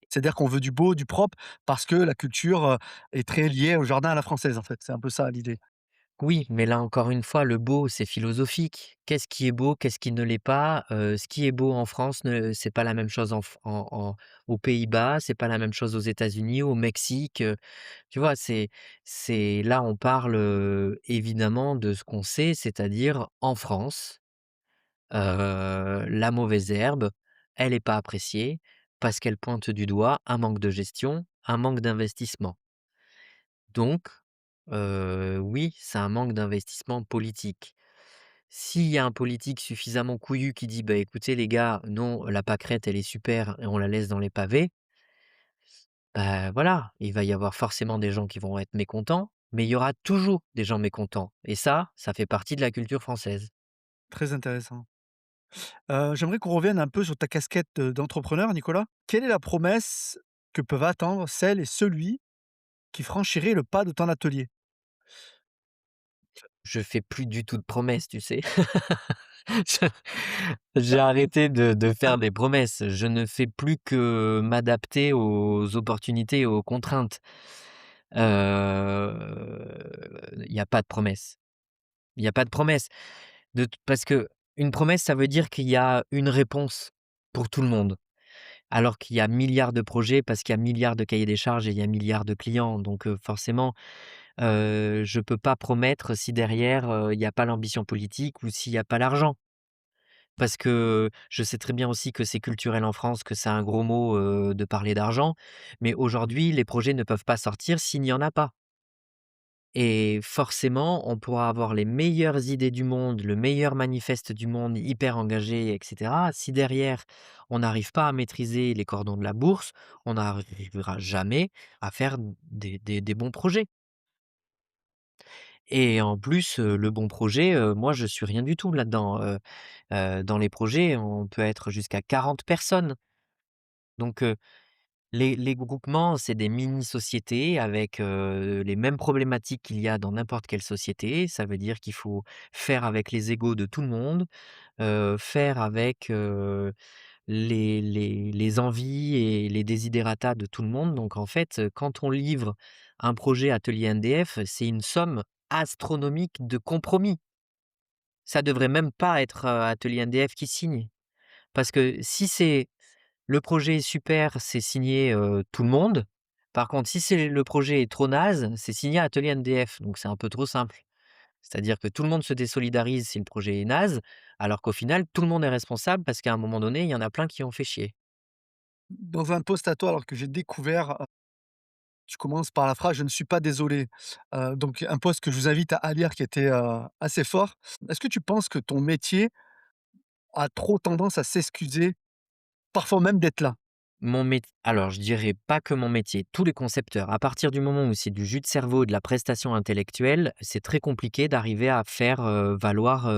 S2: C'est-à-dire qu'on veut du beau, du propre, parce que la culture, est très liée au jardin à la française, en fait. C'est un peu ça l'idée.
S1: Oui, mais là encore une fois, le beau, c'est philosophique. Qu'est-ce qui est beau? Qu'est-ce qui ne l'est pas? Ce qui est beau en France ne c'est pas la même chose aux Pays-Bas, c'est pas la même chose aux États-Unis, au Mexique, tu vois? C'est là, on parle, évidemment de ce qu'on sait, c'est-à-dire en France, la mauvaise herbe. elle est pas appréciée parce qu'elle pointe du doigt un manque de gestion, un manque d'investissement. Donc, oui, c'est un manque d'investissement politique. S'il y a un politique suffisamment couillu qui dit: «Bah, écoutez les gars, non, la pâquerette elle est super et on la laisse dans les pavés», bah, voilà, il va y avoir forcément des gens qui vont être mécontents, mais il y aura toujours des gens mécontents et ça fait partie de la culture française.
S2: Très intéressant. J'aimerais qu'on revienne un peu sur ta casquette, d'entrepreneur, Nicolas. Quelle est la promesse que peuvent attendre celle et celui qui franchirait le pas de ton atelier?
S1: Je fais plus du tout de promesses, tu sais? Je j'ai arrêté de faire des promesses. Je ne fais plus que m'adapter aux opportunités et aux contraintes. Il y a pas de promesse. Il y a pas de promesse. Parce que une promesse, ça veut dire qu'il y a une réponse pour tout le monde. Alors qu'il y a milliards de projets, parce qu'il y a milliards de cahiers des charges et il y a milliards de clients. Donc, forcément, je peux pas promettre si derrière, il y a pas l'ambition politique ou s'il y a pas l'argent. Parce que je sais très bien aussi que c'est culturel en France, que c'est un gros mot, de parler d'argent. Mais aujourd'hui, les projets ne peuvent pas sortir s'il n'y en a pas. Et forcément, on pourra avoir les meilleures idées du monde, le meilleur manifeste du monde, hyper engagé et cetera. Si derrière, on n'arrive pas à maîtriser les cordons de la bourse, on n'arrivera jamais à faire des bons projets. Et en plus, le bon projet, moi je suis rien du tout là-dedans, dans les projets, on peut être jusqu'à 40 personnes. Donc les groupements, c'est des mini-sociétés avec, les mêmes problématiques qu'il y a dans n'importe quelle société. Ça veut dire qu'il faut faire avec les égos de tout le monde, faire avec, les envies et les desiderata de tout le monde. Donc en fait, quand on livre un projet Atelier NDF, c'est une somme astronomique de compromis. Ça devrait même pas être, Atelier NDF qui signe. Parce que si c'est le projet est super, c'est signé, tout le monde. Par contre, si le projet est trop naze, c'est signé Atelier NDF, donc c'est un peu trop simple. C'est-à-dire que tout le monde se désolidarise si le projet est naze, alors qu'au final, tout le monde est responsable parce qu'à un moment donné, il y en a plein qui ont fait chier.
S2: Dans un post à toi, alors que j'ai découvert, tu commences par la phrase: «Je ne suis pas désolé». Donc un post que je vous invite à lire qui était, assez fort. Est-ce que tu penses que ton métier a trop tendance à s'excuser, parfois même d'être là?
S1: Alors je dirais pas que mon métier, tous les concepteurs, à partir du moment où c'est du jus de cerveau et de la prestation intellectuelle, c'est très compliqué d'arriver à faire, valoir,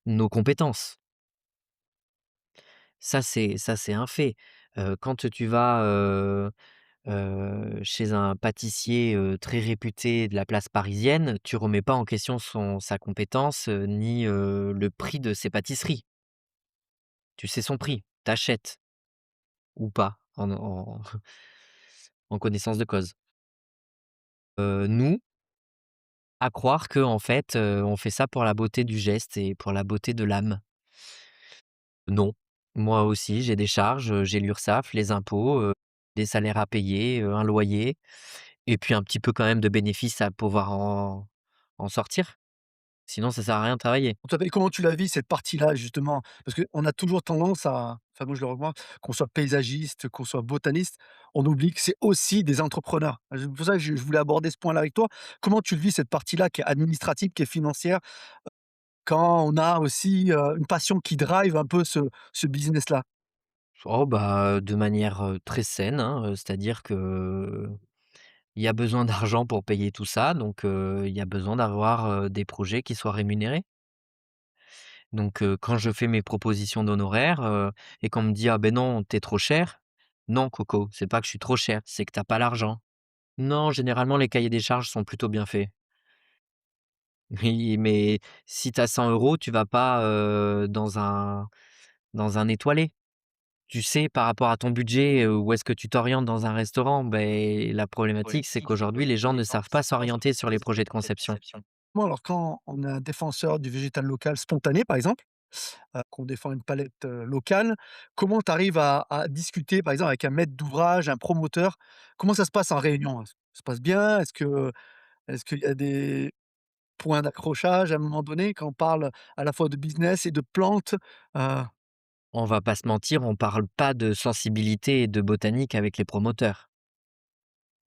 S1: nos compétences. Ça c'est un fait. Quand tu vas, chez un pâtissier, très réputé de la place parisienne, tu remets pas en question sa compétence, ni, le prix de ses pâtisseries. Tu sais son prix, t'achètes ou pas en connaissance de cause. Nous, à croire que en fait, on fait ça pour la beauté du geste et pour la beauté de l'âme. Non. Moi aussi, j'ai des charges, j'ai l'URSSAF, les impôts, des salaires à payer, un loyer et puis un petit peu quand même de bénéfices à pouvoir en sortir. Sinon ça sert à rien de travailler.
S2: Pour toi, et comment tu la vis cette partie-là justement? Parce qu'on a toujours tendance à, enfin moi je le remarque, qu'on soit paysagiste, qu'on soit botaniste, on oublie que c'est aussi des entrepreneurs. C'est pour ça que je voulais aborder ce point-là avec toi. Comment tu le vis cette partie-là qui est administrative, qui est financière, quand on a aussi, une passion qui drive un peu ce business-là?
S1: Oh bah, de manière, très saine, hein, c'est-à-dire que il y a besoin d'argent pour payer tout ça, donc il y a besoin d'avoir, des projets qui soient rémunérés. Donc quand je fais mes propositions d'honoraires, et qu'on me dit: «Ah ben non, tu es trop cher». Non coco, c'est pas que je suis trop cher, c'est que tu as pas l'argent. Non, généralement les cahiers des charges sont plutôt bien faits. Oui, mais si tu as 100 €, tu vas pas, dans un étoilé. Tu sais par rapport à ton budget, où est-ce que tu t'orientes dans un restaurant? Beh, la problématique, c'est qu'aujourd'hui les gens ne savent pas s'orienter sur les projets de conception.
S2: Bon alors quand on est un défenseur du végétal local spontané par exemple, qu'on défend une palette, locale, comment tu arrives à discuter par exemple avec un maître d'ouvrage, un promoteur? Comment ça se passe en réunion? Ça se passe bien? Est-ce qu'il y a des points d'accrochage à un moment donné quand on parle à la fois de business et de plantes? Heu,
S1: On va pas se mentir, on parle pas de sensibilité et de botanique avec les promoteurs.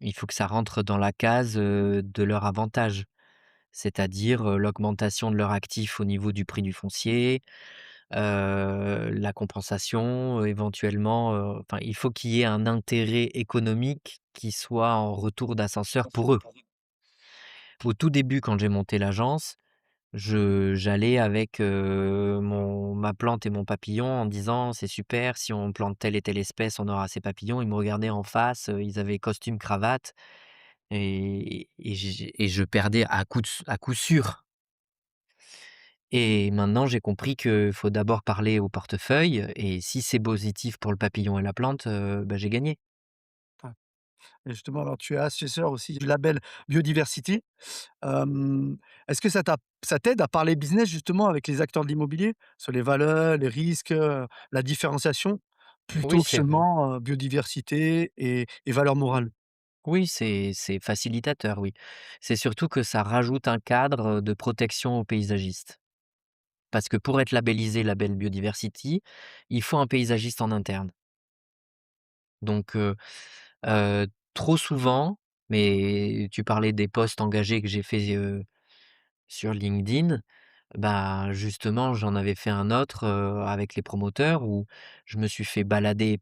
S1: Il faut que ça rentre dans la case, de leur avantage, c'est-à-dire, l'augmentation de leur actif au niveau du prix du foncier, la compensation, éventuellement, enfin, il faut qu'il y ait un intérêt économique qui soit en retour d'ascenseur pour eux. Au tout début, quand j'ai monté l'agence, je j'allais avec, mon ma plante et mon papillon en disant: «C'est super, si on plante telle et telle espèce, on aura ces papillons». Ils me regardaient en face, ils avaient costume, cravate et je perdais à coup sûr. Et maintenant, j'ai compris qu'il faut d'abord parler au portefeuille et si c'est positif pour le papillon et la plante, bah, j'ai gagné.
S2: Ouais. Et justement, alors tu es assesseur aussi du label biodiversité. Est-ce que ça t'aide à parler business justement avec les acteurs de l'immobilier sur les valeurs, les risques, la différenciation,
S1: Oui,
S2: plutôt que
S1: c'est vrai.
S2: seulement, biodiversité et valeurs morales?
S1: Oui, c'est facilitateur, oui. C'est surtout que ça rajoute un cadre, de protection aux paysagistes. Parce que pour être labellisé label biodiversity, il faut un paysagiste en interne. Donc heu, trop souvent, mais tu parlais des posts engagés que j'ai fait, sur LinkedIn, bah, justement, j'en avais fait un autre, avec les promoteurs où je me suis fait balader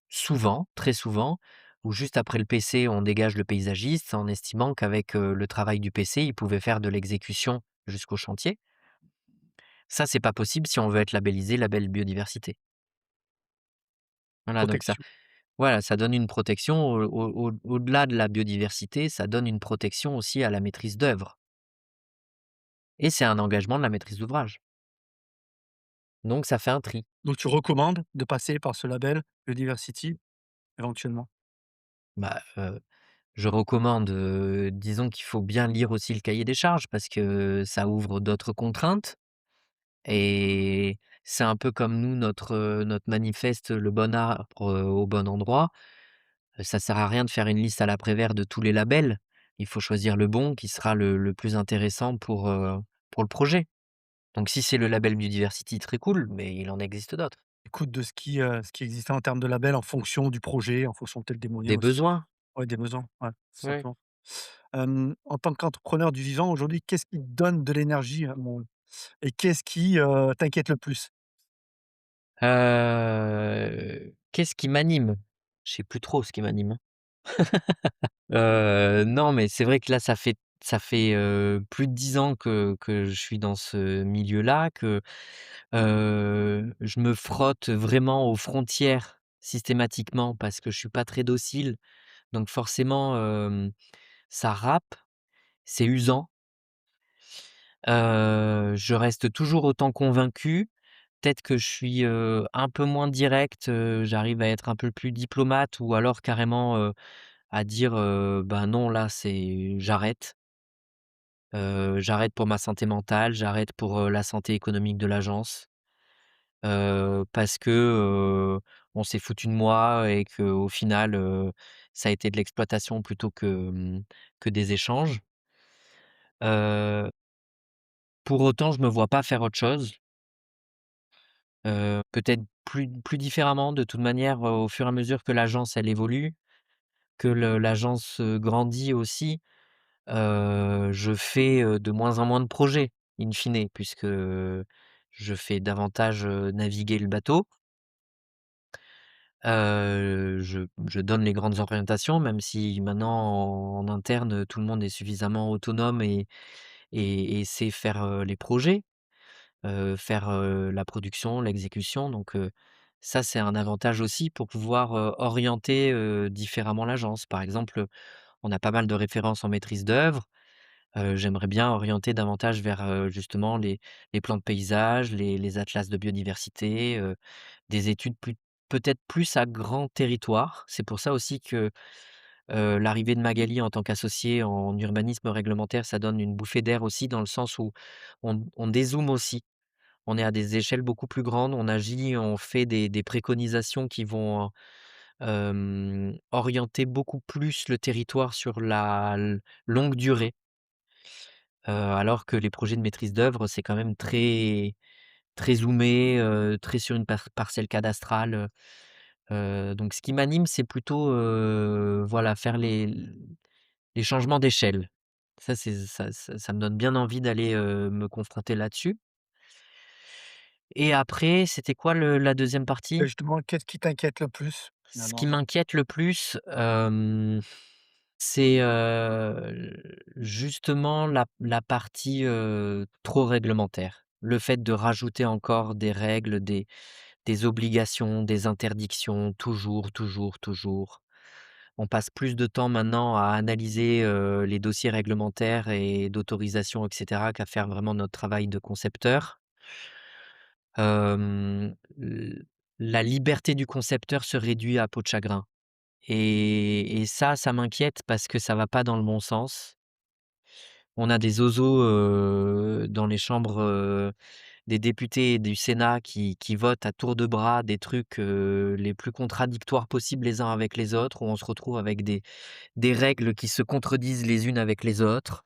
S1: souvent, très souvent, où juste après le PC, on dégage le paysagiste en estimant qu'avec, le travail du PC, il pouvait faire de l'exécution jusqu'au chantier. Ça, c'est pas possible si on veut être labellisé label biodiversité. Voilà, donc ça
S2: Protection.
S1: voilà, ça donne une protection au-delà de la biodiversité, ça donne une protection aussi à la maîtrise d'œuvre et c'est un engagement de la maîtrise d'ouvrage. Donc ça fait un tri.
S2: Donc tu recommandes de passer par ce label biodiversity éventuellement?
S1: Bah, je recommande, disons qu'il faut bien lire aussi le cahier des charges parce que ça ouvre d'autres contraintes et c'est un peu comme nous notre manifeste «Le bon arbre, au bon endroit». Ça sert à rien de faire une liste à la Prévert de tous les labels. Il faut choisir le bon qui sera le plus intéressant pour le projet. Donc si c'est le label biodiversity, très cool, mais il en existe d'autres.
S2: Écoute de ce qui existait en termes de label en fonction du projet, en fonction peut-être des moyens
S1: Des
S2: aussi.
S1: besoins,
S2: Ouais, des besoins, ouais, tout
S1: oui.
S2: simplement. En tant qu'entrepreneur du vivant aujourd'hui, qu'est-ce qui te donne de l'énergie, et qu'est-ce qui, t'inquiète le plus?
S1: Qu'est-ce qui m'anime? Je sais plus trop ce qui m'anime. Non, mais c'est vrai que là, ça fait, plus de 10 ans que je suis dans ce milieu-là, que, je me frotte vraiment aux frontières systématiquement parce que je suis pas très docile. Donc forcément, ça râpe, c'est usant. Je reste toujours autant convaincu. Peut-être que je suis, un peu moins direct, j'arrive à être un peu plus diplomate ou alors carrément, à dire, «Ben non, là, c'est j'arrête». J'arrête pour ma santé mentale, j'arrête pour, la santé économique de l'agence, parce que, on s'est foutu de moi et qu'au final, ça a été de l'exploitation plutôt que, que des échanges. Heu, pour autant, je me vois pas faire autre chose, peut-être plus différemment de toute manière, au fur et à mesure que l'agence elle évolue, que l'agence, grandit aussi. Je fais, de moins en moins de projets, in fine, puisque, je fais davantage, naviguer le bateau. Je donne les grandes orientations, même si maintenant en interne, tout le monde est suffisamment autonome et sait faire, les projets, faire, la production, l'exécution donc ça, c'est un avantage aussi pour pouvoir, orienter, différemment l'agence. Par exemple, on a pas mal de références en maîtrise d'œuvre. J'aimerais bien orienter davantage vers, justement les plans de paysage, les atlas de biodiversité, des études peut-être plus à grand territoire. C'est pour ça aussi que, l'arrivée de Magali en tant qu'associée en urbanisme réglementaire, ça donne une bouffée d'air aussi dans le sens où on dézoome aussi. On est à des échelles beaucoup plus grandes, on agit, on fait des préconisations qui vont, orienter beaucoup plus le territoire sur la longue durée. Alors que les projets de maîtrise d'œuvre, c'est quand même très très zoomé, très sur une parcelle cadastrale, donc ce qui m'anime, c'est plutôt, voilà, faire les changements d'échelle. Ça me donne bien envie d'aller, me confronter là-dessus et après, c'était quoi la deuxième
S2: Et
S1: partie?
S2: justement, qu'est-ce qui t'inquiète le plus,
S1: Ce qui
S2: finalement?
S1: m'inquiète le plus, c'est, justement la partie, trop réglementaire. Le fait de rajouter encore des règles, des obligations, des interdictions, toujours, toujours, toujours. On passe plus de temps maintenant à analyser, les dossiers réglementaires et d'autorisation et cetera, qu'à faire vraiment notre travail de concepteur. L La liberté du concepteur se réduit à peau de chagrin et ça m'inquiète parce que ça va pas dans le bon sens. On a des zozos, dans les chambres, des députés et du Sénat qui votent à tour de bras des trucs, les plus contradictoires possibles les uns avec les autres, où on se retrouve avec des règles qui se contredisent les unes avec les autres.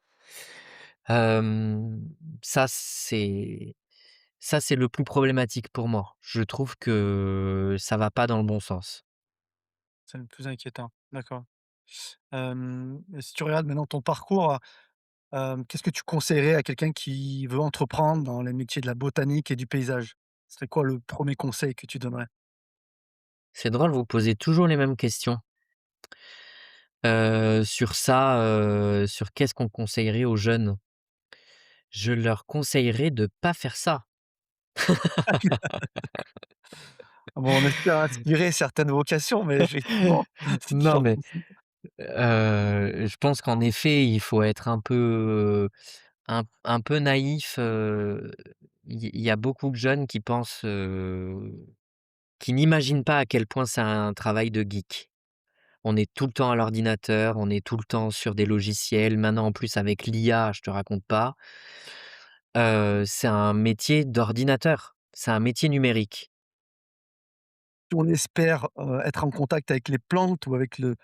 S1: Hem, ça c'est ça c'est le plus problématique pour moi. Je trouve que ça va pas dans le bon sens.
S2: C'est le plus inquiétant, d'accord. Et si tu regardes maintenant ton parcours, qu'est-ce que tu conseillerais à quelqu'un qui veut entreprendre dans les métiers de la botanique et du paysage? Ce serait quoi le premier conseil que tu donnerais?
S1: C'est drôle, vous posez toujours les mêmes questions, sur ça, sur qu'est-ce qu'on conseillerait aux jeunes? Je leur conseillerais de pas faire ça.
S2: Bon, on espère inspirer certaines vocations, mais effectivement, si tu
S1: Non,
S2: leur
S1: mais,
S2: conseilles
S1: je pense qu'en effet, il faut être un peu, un peu naïf, il y a beaucoup de jeunes qui pensent, qui n'imaginent pas à quel point c'est un travail de geek. On est tout le temps à l'ordinateur, on est tout le temps sur des logiciels. Maintenant, en plus, avec l'IA, je te raconte pas. C'est un métier d'ordinateur, c'est un métier numérique.
S2: on espère, être en contact avec les plantes ou avec le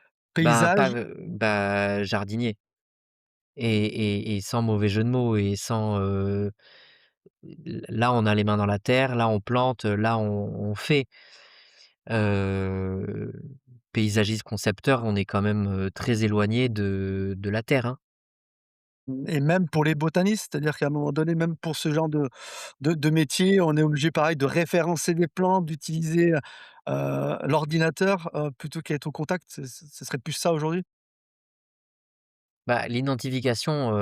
S1: Ben, pas,
S2: paysage.
S1: bah, jardinier et sans mauvais jeu de mots et sans, là, on a les mains dans la terre, là, on plante, là, on fait. Heu, Paysagiste, concepteur, on est quand même, très éloigné de la terre, hein.
S2: Et même pour les botanistes, c'est-à-dire qu'à un moment donné, même pour ce genre de métier, on est obligé pareil de référencer les plantes, d'utiliser, l'ordinateur, plutôt qu'être au contact, ce serait plus ça aujourd'hui?
S1: Bah, l'identification,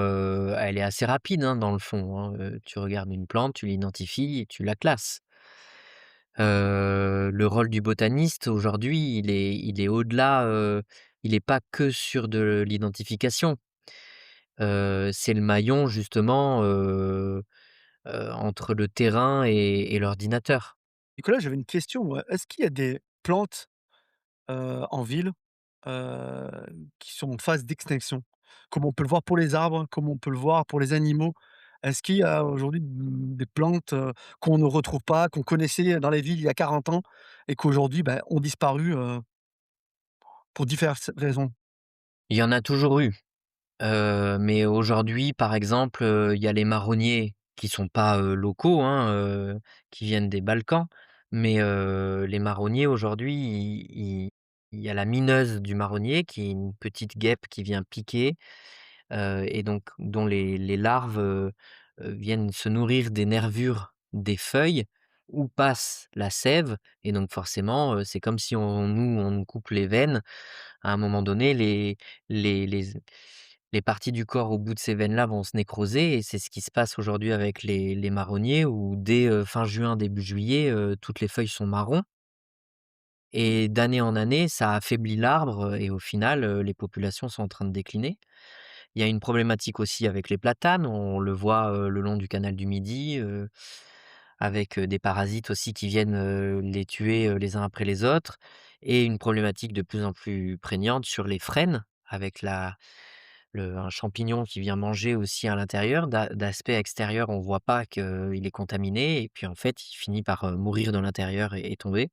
S1: elle est assez rapide, hein, dans le fond, hein, tu regardes une plante, tu l'identifies et tu la classes. Le rôle du botaniste aujourd'hui, il est au-delà, il est pas que sur de l'identification. C'est le maillon justement, entre le terrain et l'ordinateur.
S2: Nicolas, j'avais une question, moi. Est-ce qu'il y a des plantes, en ville, heu, qui sont en phase d'extinction? Comme on peut le voir pour les arbres, comme on peut le voir pour les animaux. Est-ce qu'il y a aujourd'hui, des plantes, qu'on ne retrouve pas, qu'on connaissait dans les villes il y a 40 ans et qu'aujourd'hui, bah, ont disparu, pour diverses raisons?
S1: Il y en a toujours eu, mais aujourd'hui, par exemple, il y a les marronniers qui sont pas, locaux, hein, qui viennent des Balkans, mais les marronniers aujourd'hui, il y a la mineuse du marronnier qui est une petite guêpe qui vient piquer. Et donc dont les larves, viennent se nourrir des nervures des feuilles où passe la sève et donc forcément, c'est comme si on nous coupe les veines. À un moment donné, les les les parties du corps au bout de ces veines-là vont se nécroser et c'est ce qui se passe aujourd'hui avec les marronniers où dès, fin juin, début juillet, toutes les feuilles sont marron et d'année en année, ça affaiblit l'arbre, et au final, les populations sont en train de décliner. Il y a une problématique aussi avec les platanes, on le voit, le long du canal du Midi, avec, des parasites aussi qui viennent, les tuer, les uns après les autres et une problématique de plus en plus prégnante sur les frênes avec un champignon qui vient manger aussi à l'intérieur. D'aspect extérieur, on voit pas qu'il est contaminé et puis en fait, il finit par, mourir de l'intérieur et tomber.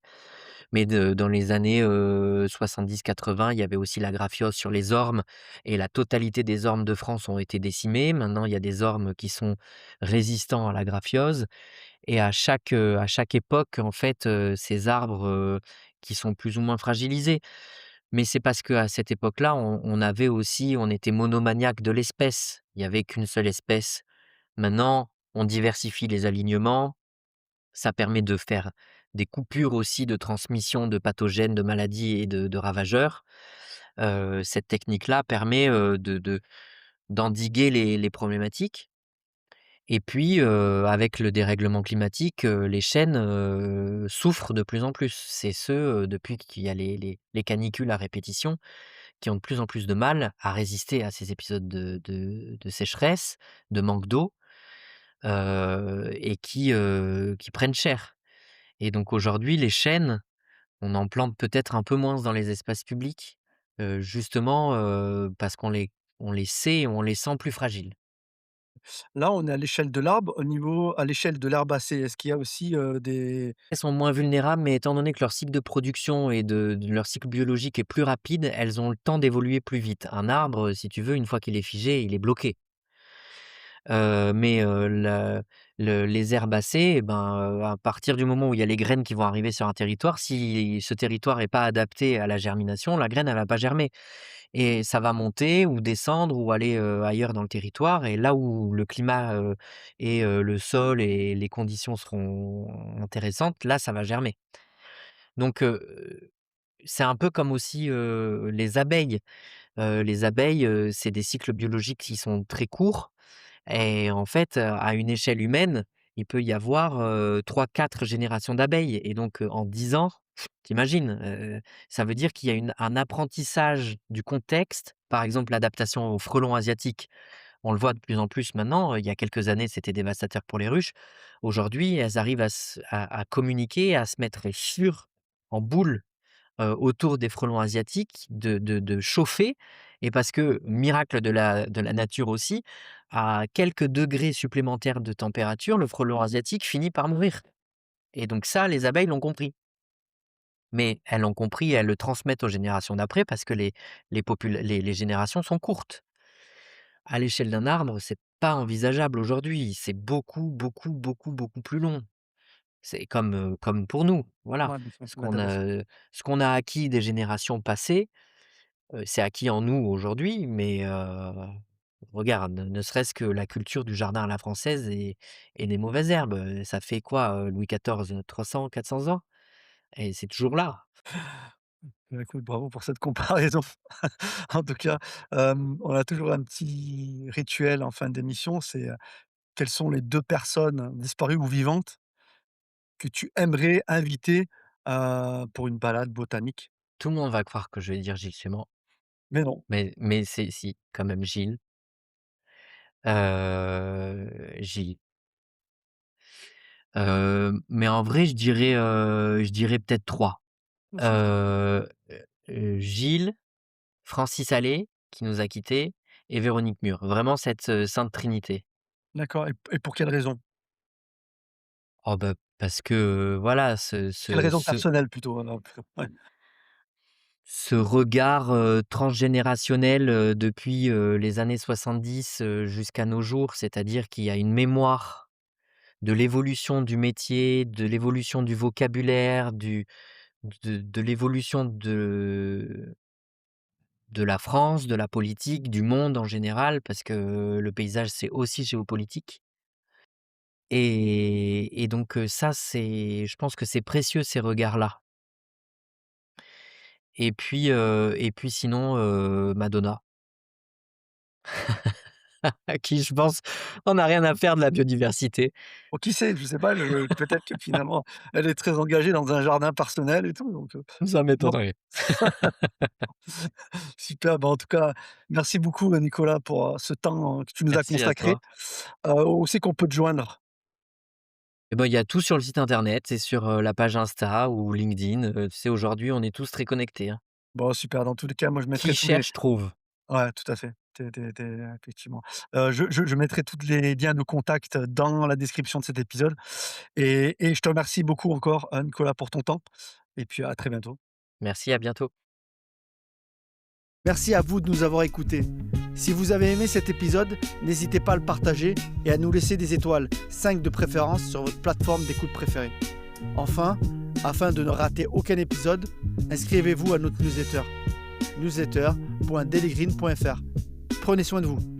S1: Mais dans les années, 70-80, il y avait aussi la graphiose sur les ormes et la totalité des ormes de France ont été décimés. Maintenant, il y a des ormes qui sont résistants à la graphiose et à chaque époque, en fait, ces arbres, qui sont plus ou moins fragilisés. Mais c'est parce qu'à cette époque-là, on était monomaniaque de l'espèce. Il y avait qu'une seule espèce. Maintenant, on diversifie les alignements, ça permet de faire des coupures aussi de transmission de pathogènes, de maladies et de ravageurs. Cette technique-là permet, d'endiguer les problématiques et puis, avec le dérèglement climatique, les chênes, souffrent de plus en plus. C'est ceux, depuis qu'il y a les canicules à répétition, qui ont de plus en plus de mal à résister à ces épisodes de sécheresse, de manque d'eau, et qui prennent cher. Et donc aujourd'hui, les chênes, on en plante peut-être un peu moins dans les espaces publics, justement, parce on les sait et on les sent plus fragiles.
S2: Là, on est à l'échelle de l'arbre. Au niveau à l'échelle de l'herbacée, est-ce qu'il y a aussi, des
S1: Elles sont moins vulnérables, mais étant donné que leur cycle de production et de leur cycle biologique est plus rapide, elles ont le temps d'évoluer plus vite. Un arbre, si tu veux, une fois qu'il est figé, il est bloqué. Mais les herbacées, eh ben, à partir du moment où il y a les graines qui vont arriver sur un territoire, si ce territoire est pas adapté à la germination, la graine, elle va pas germer et ça va monter ou descendre ou aller, ailleurs dans le territoire et là où le climat, et le sol et les conditions seront intéressantes, là, ça va germer. Donc c'est un peu comme aussi, les abeilles. Les abeilles, c'est des cycles biologiques qui sont très courts et en fait, à une échelle humaine, il peut y avoir, 3-4 générations d'abeilles et donc, en 10 ans, tu ça veut dire qu'il y a un apprentissage du contexte. Par exemple, l'adaptation aux frelons asiatiques, on le voit de plus en plus maintenant, il y a quelques années, c'était dévastateur pour les ruches. Aujourd'hui, elles arrivent à communiquer, à se mettre sur en boule autour des frelons asiatiques, de chauffer et parce que, miracle de la nature aussi, à quelques degrés supplémentaires de température, le frelon asiatique finit par mourir et donc ça, les abeilles l'ont compris. Mais elles l'ont compris et elles le transmettent aux générations d'après parce que les générations sont courtes. À l'échelle d'un arbre, c'est pas envisageable aujourd'hui, c'est beaucoup, beaucoup, beaucoup, beaucoup plus long. C'est comme pour nous, voilà.
S2: ouais, bien sûr,
S1: Ce qu'on
S2: l'intéressant.
S1: a, ce qu'on a acquis des générations passées, c'est acquis en nous aujourd'hui, mais regarde, ne serait-ce que la culture du jardin à la française et des mauvaises herbes, ça fait quoi, Louis XIV, 300-400 ans et c'est toujours là.
S2: Bah, écoute, bravo pour cette comparaison. En tout cas, on a toujours un petit rituel en fin d'émission, c'est, quelles sont les 2 personnes disparues ou vivantes que tu aimerais inviter, pour une balade botanique?
S1: Tout le monde va croire que je vais dire Gilles Simon,
S2: Mais non.
S1: mais c'est si, quand même Gilles, Gilles. Mais en vrai, je dirais peut-être 3.
S2: Super.
S1: Gilles, Francis Allais, qui nous a quittés et Véronique Mur. Vraiment cette, sainte trinité.
S2: D'accord et pour quelle raison?
S1: Oh bah, parce que, voilà,
S2: Quelle raison personnelle plutôt, ouais.
S1: ce regard, transgénérationnel, depuis, les années 70, jusqu'à nos jours, c'est-à-dire qu'il y a une mémoire de l'évolution du métier, de l'évolution du vocabulaire, de l'évolution de la France, de la politique, du monde en général, parce que le paysage, c'est aussi géopolitique et donc ça, je pense que c'est précieux ces regards-là et puis sinon, Madonna, à qui je pense on n'a rien à faire de la biodiversité.
S2: Oh qui sait? Je sais pas, peut-être que finalement elle est très engagée dans un jardin personnel et tout donc
S1: Ça
S2: non.
S1: m'étonnerait.
S2: Super, bah, en tout cas, merci beaucoup, Nicolas pour, ce temps que tu nous as
S1: Merci à
S2: consacré.
S1: toi.
S2: Où c'est qu'on peut te joindre?
S1: Et ben, il y a tout sur le site internet, c'est sur, la page Insta ou LinkedIn, tu sais, aujourd'hui, on est tous très connectés, hein.
S2: Bon super, dans tous les cas, moi je mettrai
S1: Qui
S2: tous les
S1: cherche trouve.
S2: ouais, tout à fait. Tu effectivement. Je mettrai tous les liens de contact dans la description de cet épisode et je te remercie beaucoup encore, Nicolas, pour ton temps. et puis à très bientôt.
S1: Merci, à bientôt.
S2: Merci à vous de nous avoir écoutés. Si vous avez aimé cet épisode, n'hésitez pas à le partager et à nous laisser des étoiles, 5 de préférence sur votre plateforme d'écoute préférée. Enfin, afin de ne rater aucun épisode, inscrivez-vous à notre newsletter, newsletter.dailygreen.fr. Prenez soin de vous.